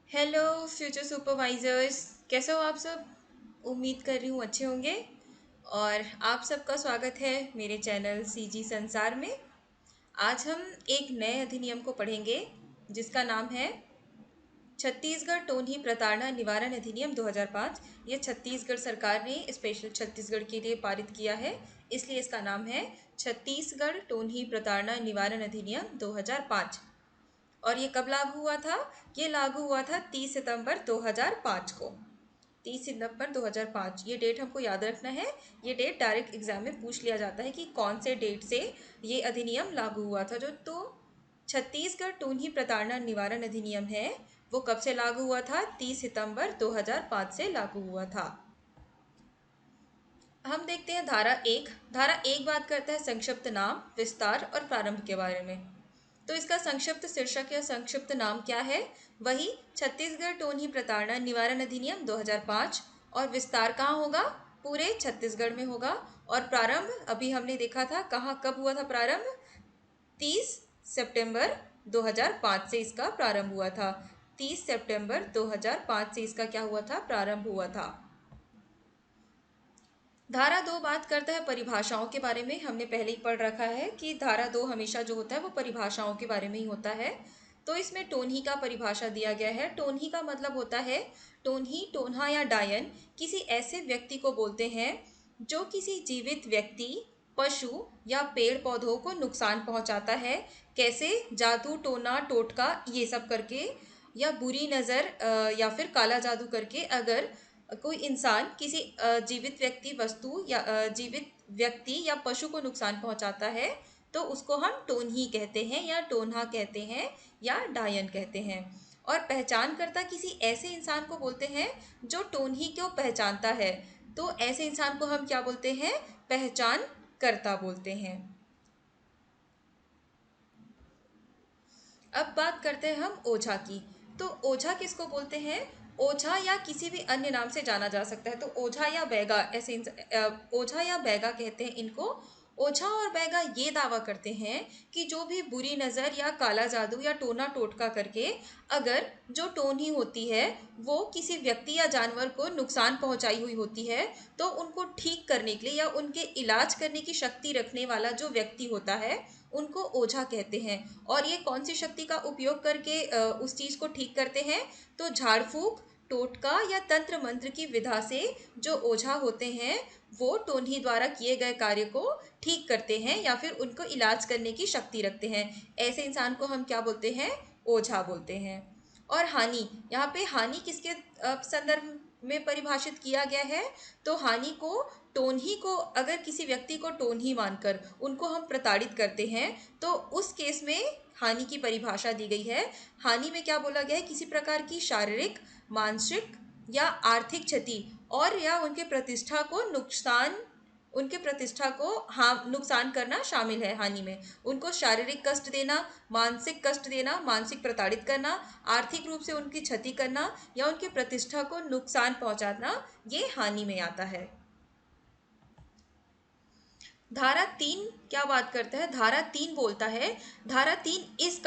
Hello future supervisors. कैसे हो आप सब? उम्मीद कर रही हूँ अच्छे होंगे। और आप सबका स्वागत है मेरे चैनल सीजी संसार में। आज हम एक नए अधिनियम को पढ़ेंगे जिसका नाम है छत्तीसगढ़ टोनी प्रताड़ना निवारण अधिनियम 2005। ये छत्तीसगढ़ सरकार ने स्पेशल छत्तीसगढ़ के लिए पारित किया है, इसलिए इसका नाम है छत्तीसगढ़ टोनी प्रताड़ना निवारण अधिनियम 2005। और ये कब लागू हुआ था? ये लागू हुआ था 30 सितंबर 2005 को। 30 सितंबर 2005 ये डेट हमको याद रखना है। ये डेट डायरेक्ट एग्जाम में पूछ लिया जाता है कि कौन से डेट से ये अधिनियम लागू हुआ था। जो तो छत्तीसगढ़ टोनी प्रताड़ना निवारण अधिनियम है वो कब से लागू हुआ था? 30 सितंबर 2005 से लागू हुआ था। हम देखते हैं धारा एक बात करता है संक्षिप्त नाम, विस्तार और प्रारंभ के बारे में। तो इसका संक्षिप्त शीर्षक या संक्षिप्त नाम क्या है? वही छत्तीसगढ़ टोनी प्रताड़ना निवारण अधिनियम 2005। और विस्तार कहाँ होगा? पूरे छत्तीसगढ़ में होगा। और प्रारंभ अभी हमने देखा था कहाँ कब हुआ था प्रारंभ? 30 सितंबर 2005 से इसका प्रारंभ हुआ था। 30 सितंबर 2005 से इसका क्या हुआ था? प्रारंभ हुआ था। धारा 2 बात करता है परिभाषाओं के बारे में। हमने पहले ही पढ़ रखा है कि धारा 2 हमेशा जो होता है वो परिभाषाओं के बारे में ही होता है। तो इसमें टोन्ही का परिभाषा दिया गया है। टोन्ही का मतलब होता है, टोन्ही, टोन्हा या डायन किसी ऐसे व्यक्ति को बोलते हैं जो किसी जीवित व्यक्ति, पशु या पेड़ पौधों को नुकसान पहुंचाता है। कैसे? जादू, टोना, टोटका ये सब करके, या बुरी नज़र या फिर काला जादू करके अगर कोई इंसान किसी जीवित व्यक्ति, वस्तु या जीवित व्यक्ति या पशु को नुकसान पहुंचाता है तो उसको हम टोन्ही कहते हैं या टोन्हा कहते हैं या डायन कहते हैं। और पहचानकर्ता किसी ऐसे इंसान को बोलते हैं जो टोन्ही को पहचानता है। तो ऐसे इंसान को हम क्या बोलते हैं? पहचानकर्ता बोलते हैं। अब बात करते हैं हम ओझा की। तो ओझा किसको बोलते हैं? ओझा या किसी भी अन्य नाम से जाना जा सकता है। तो ओझा या बैगा ओझा या बैगा कहते हैं इनको। ओझा और बैगा ये दावा करते हैं कि जो भी बुरी नज़र या काला जादू या टोना टोटका करके अगर जो टोनी होती है वो किसी व्यक्ति या जानवर को नुकसान पहुंचाई हुई होती है तो उनको ठीक करने के लिए या उनके इलाज करने की शक्ति रखने वाला जो व्यक्ति होता है उनको ओझा कहते हैं। और ये कौन सी शक्ति का उपयोग करके उस चीज़ को ठीक करते हैं? तो झाड़ फूक, टोटका या तंत्र मंत्र की विधा से जो ओझा होते हैं वो टोन्ही द्वारा किए गए कार्य को ठीक करते हैं या फिर उनको इलाज करने की शक्ति रखते हैं। ऐसे इंसान को हम क्या बोलते हैं? ओझा बोलते हैं। और हानि, यहाँ पे हानि किसके संदर्भ में परिभाषित किया गया है? तो हानि को, टोन्ही को, अगर किसी व्यक्ति को टोन्ही मानकर उनको हम प्रताड़ित करते हैं तो उस केस में हानि की परिभाषा दी गई है। हानि में क्या बोला गया है? किसी प्रकार की शारीरिक, मानसिक या आर्थिक क्षति और या उनके प्रतिष्ठा को नुकसान करना शामिल है हानि में। उनको शारीरिक कष्ट देना, मानसिक कष्ट देना, मानसिक प्रताड़ित करना, आर्थिक रूप से उनकी क्षति करना या उनकी प्रतिष्ठा को नुकसान पहुंचाना, ये हानि में आता है। धारा 3 क्या बात करता है? धारा 3 बोलता है, धारा 3 इस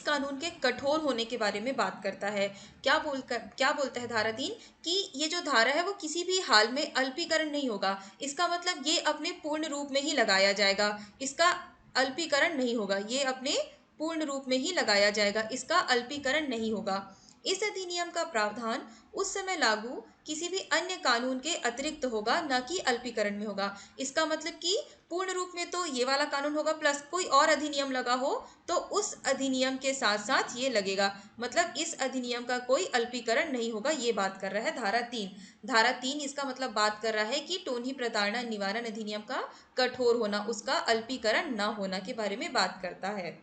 कानून के कठोर होने के बारे में बात करता है। क्या बोलता है धारा 3? कि ये जो धारा है वो किसी भी हाल में अल्पीकरण नहीं होगा। इसका मतलब ये अपने पूर्ण रूप में ही लगाया जाएगा। इसका अल्पीकरण नहीं होगा। ये अपने पूर्ण रूप में ही लगाया जाएगा। इसका अल्पीकरण नहीं होगा। इस अधिनियम का प्रावधान उस समय लागू किसी भी अन्य कानून के अतिरिक्त होगा, न कि अल्पीकरण में होगा। इसका मतलब कि पूर्ण रूप में तो ये वाला कानून होगा प्लस कोई और अधिनियम लगा हो तो उस अधिनियम के साथ साथ ये लगेगा। मतलब इस अधिनियम का कोई अल्पीकरण नहीं होगा, ये बात कर रहा है धारा 3। धारा 3 इसका मतलब बात कर रहा है कि टोन्ही प्रताड़ना निवारण अधिनियम का कठोर होना, उसका अल्पीकरण न होना के बारे में बात करता है।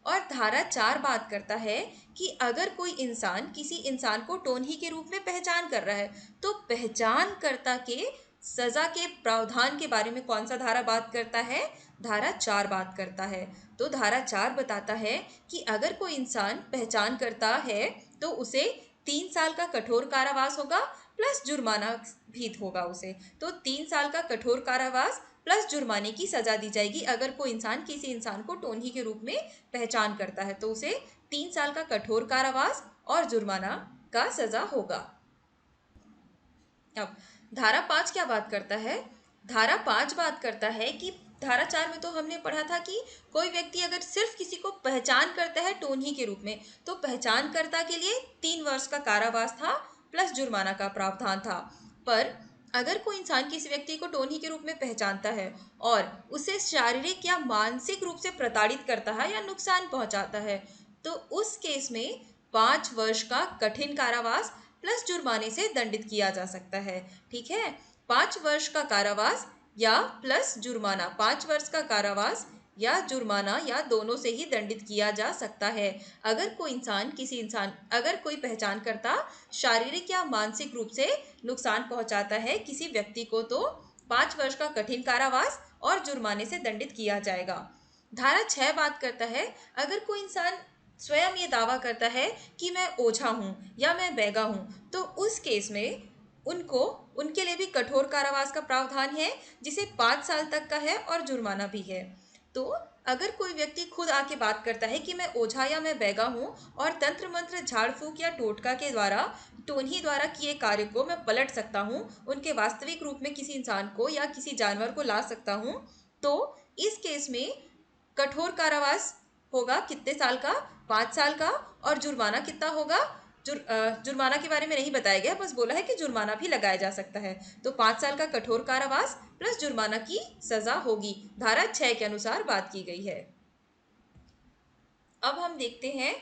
और धारा 4 बात करता है कि अगर कोई इंसान किसी इंसान को टोन्ही के रूप में पहचान कर रहा है तो पहचानकर्ता के सजा के प्रावधान के बारे में कौन सा धारा बात करता है? धारा 4 बात करता है। तो धारा 4 बताता है कि अगर कोई इंसान पहचान करता है तो उसे 3 साल का कठोर कारावास होगा प्लस जुर्माना भी होगा उसे। तो 3 साल का कठोर कारावास प्लस जुर्माने की सजा दी जाएगी अगर कोई इंसान किसी इंसान को टोन्ही के रूप में पहचान करता है, तो उसे 3 साल का कठोर कारावास और जुर्माना का सजा होगा। अब धारा 5 क्या बात करता है? धारा 5 बात करता है कि धारा 4 में तो हमने पढ़ा था कि कोई व्यक्ति अगर सिर्फ किसी को पहचान करता है टोन्ही के रूप में, तो पहचानकर्ता के लिए 3 वर्ष का कारावास था प्लस जुर्माना का प्रावधान था। पर अगर कोई इंसान किसी व्यक्ति को टोन्ही के रूप में पहचानता है और उसे शारीरिक या मानसिक रूप से प्रताड़ित करता है या नुकसान पहुंचाता है, तो उस केस में 5 वर्ष का कठिन कारावास प्लस जुर्माने से दंडित किया जा सकता है। ठीक है, 5 वर्ष का कारावास या प्लस जुर्माना, 5 वर्ष का कारावास या जुर्माना या दोनों से ही दंडित किया जा सकता है अगर कोई पहचान करता शारीरिक या मानसिक रूप से नुकसान पहुंचाता है किसी व्यक्ति को, तो 5 वर्ष का कठिन कारावास और जुर्माने से दंडित किया जाएगा। धारा 6 बात करता है अगर कोई इंसान स्वयं ये दावा करता है कि मैं ओझा हूँ या मैं बैगा हूँ, तो उस केस में उनके लिए भी कठोर कारावास का प्रावधान है जिसे 5 साल तक का है और जुर्माना भी है। तो अगर कोई व्यक्ति खुद आके बात करता है कि मैं ओझा या मैं बैगा हूँ और तंत्र मंत्र झाड़ फूक या टोटका के द्वारा टोन्ही द्वारा किए कार्य को मैं पलट सकता हूँ, उनके वास्तविक रूप में किसी इंसान को या किसी जानवर को ला सकता हूँ, तो इस केस में कठोर कारावास होगा कितने साल का? 5 साल का। और जुर्माना कितना होगा? जुर्माना के बारे में नहीं बताया गया, बस बोला है कि जुर्माना भी लगाया जा सकता है। तो 5 साल का कठोर कारावास प्लस जुर्माना की सजा होगी, धारा 6 के अनुसार बात की गई है। अब हम देखते हैं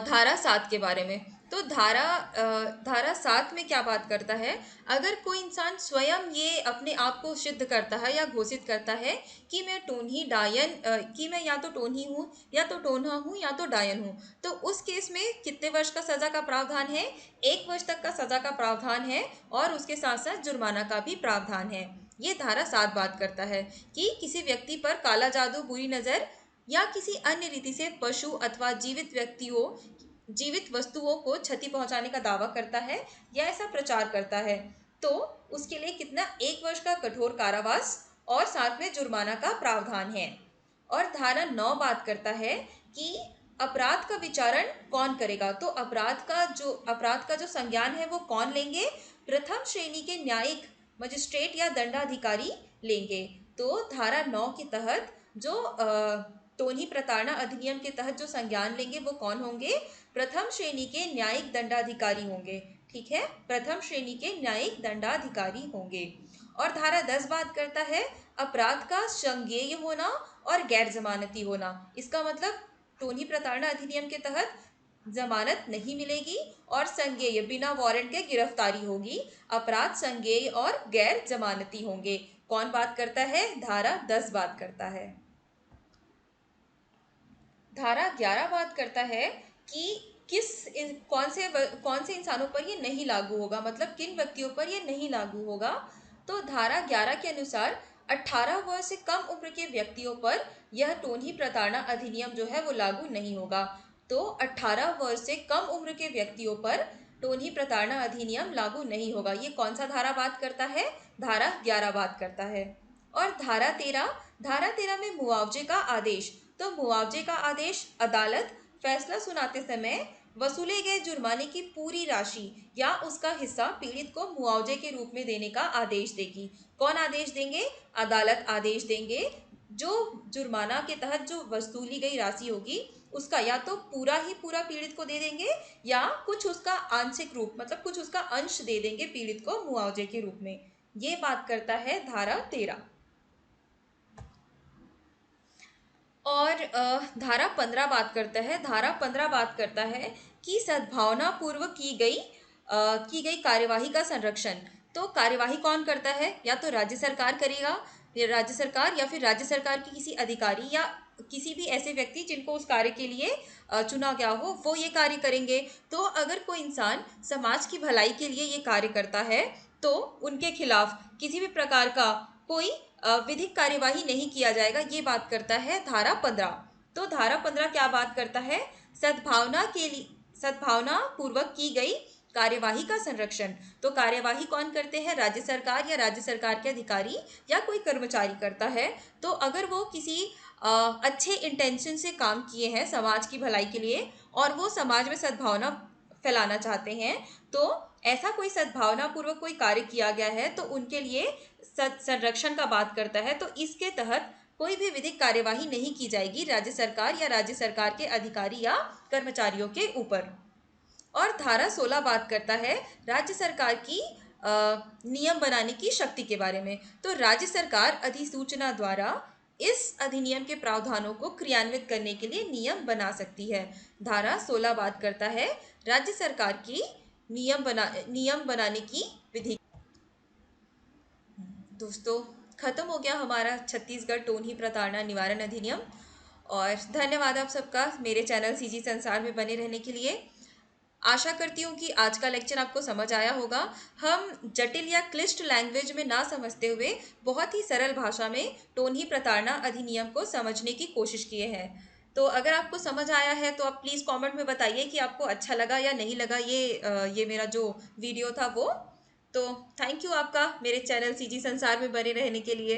धारा 7 के बारे में। तो धारा 7 में क्या बात करता है? अगर कोई इंसान स्वयं ये अपने आप को सिद्ध करता है या घोषित करता है कि मैं टोन्ही डायन कि मैं या तो टोन्ही हूँ या तो टोन्हा हूँ या तो डायन हूँ, तो उस केस में कितने वर्ष का सजा का प्रावधान है? 1 वर्ष तक का सजा का प्रावधान है और उसके साथ साथ जुर्माना का भी प्रावधान है। ये धारा 7 बात करता है कि किसी व्यक्ति पर काला जादू, बुरी नजर या किसी अन्य रीति से पशु अथवा जीवित वस्तुओं को क्षति पहुंचाने का दावा करता है या ऐसा प्रचार करता है, तो उसके लिए कितना? 1 वर्ष का कठोर कारावास और साथ में जुर्माना का प्रावधान है। और धारा 9 बात करता है कि अपराध का विचारण कौन करेगा? तो अपराध का जो संज्ञान है वो कौन लेंगे? प्रथम श्रेणी के न्यायिक मजिस्ट्रेट या दंडाधिकारी लेंगे। तो धारा 9 के तहत जो टोन्ही प्रताड़ना अधिनियम के तहत जो संज्ञान लेंगे वो कौन होंगे? प्रथम श्रेणी के न्यायिक दंडाधिकारी होंगे। ठीक है, प्रथम श्रेणी के न्यायिक दंडाधिकारी होंगे। और धारा 10 बात करता है अपराध का संज्ञेय होना और गैर जमानती होना। इसका मतलब टोन्ही प्रताड़ना अधिनियम के तहत जमानत नहीं मिलेगी और संज्ञेय बिना वारंट के गिरफ्तारी होगी। अपराध संज्ञेय और गैर जमानती होंगे। कौन बात करता है? धारा 10 बात करता है। धारा 11 बात करता है कि कौन से इंसानों पर ये नहीं लागू होगा, मतलब किन व्यक्तियों पर ये नहीं लागू होगा। तो धारा 11 के अनुसार 18 वर्ष से कम उम्र के व्यक्तियों पर यह टोन्ही प्रताड़ना अधिनियम जो है वो लागू नहीं होगा। तो 18 वर्ष से कम उम्र के व्यक्तियों पर टोन्ही प्रताड़ना अधिनियम लागू नहीं होगा। ये कौन सा धारा बात करता है? धारा 11 बात करता है। और धारा 13 में मुआवजे का आदेश। तो मुआवजे का आदेश अदालत फैसला सुनाते समय वसूले गए जुर्माने की पूरी राशि या उसका हिस्सा पीड़ित को मुआवजे के रूप में देने का आदेश देगी। कौन आदेश देंगे? अदालत आदेश देंगे। जो जुर्माना के तहत जो वसूली गई राशि होगी उसका या तो पूरा ही पूरा पीड़ित को दे देंगे या कुछ उसका आंशिक रूप, मतलब कुछ उसका अंश दे देंगे पीड़ित को मुआवजे के रूप में। ये बात करता है धारा 13। और धारा 15 बात करता है। धारा 15 बात करता है कि सद्भावना पूर्वक की गई कार्यवाही का संरक्षण। तो कार्यवाही कौन करता है? या तो राज्य सरकार करेगा, राज्य सरकार या फिर राज्य सरकार की किसी अधिकारी या किसी भी ऐसे व्यक्ति जिनको उस कार्य के लिए चुना गया हो, वो ये कार्य करेंगे। तो अगर कोई इंसान समाज की भलाई के लिए ये कार्य करता है तो उनके खिलाफ किसी भी प्रकार का कोई विधिक कार्यवाही नहीं किया जाएगा। ये बात करता है धारा 15। तो धारा 15 क्या बात करता है? सद्भावना पूर्वक की गई कार्यवाही का संरक्षण। तो कार्यवाही कौन करते हैं? राज्य सरकार या राज्य सरकार के अधिकारी या कोई कर्मचारी करता है। तो अगर वो किसी अच्छे इंटेंशन से काम किए हैं समाज की भलाई के लिए और वो समाज में सद्भावना फैलाना चाहते हैं, तो ऐसा कोई सद्भावना पूर्वक कोई कार्य किया गया है तो उनके लिए संरक्षण का बात करता है। तो इसके तहत कोई भी विधिक कार्यवाही नहीं की जाएगी राज्य सरकार या राज्य सरकार के अधिकारी या कर्मचारियों के ऊपर। और धारा 16 बात करता है राज्य सरकार की नियम बनाने की शक्ति के बारे में। तो राज्य सरकार अधिसूचना द्वारा इस अधिनियम के प्रावधानों को क्रियान्वित करने के लिए नियम बना सकती है। धारा 16 बात करता है राज्य सरकार की नियम बनाने की विधि। दोस्तों, खत्म हो गया हमारा छत्तीसगढ़ टोनही प्रताड़ना निवारण अधिनियम। और धन्यवाद आप सबका मेरे चैनल सीजी संसार में बने रहने के लिए। आशा करती हूँ कि आज का लेक्चर आपको समझ आया होगा। हम जटिल या क्लिष्ट लैंग्वेज में ना समझते हुए बहुत ही सरल भाषा में टोनही प्रताड़ना अधिनियम को समझने की कोशिश किए हैं। तो अगर आपको समझ आया है तो आप प्लीज़ कमेंट में बताइए कि आपको अच्छा लगा या नहीं लगा ये मेरा जो वीडियो था वो। तो थैंक यू आपका मेरे चैनल सीजी संसार में बने रहने के लिए।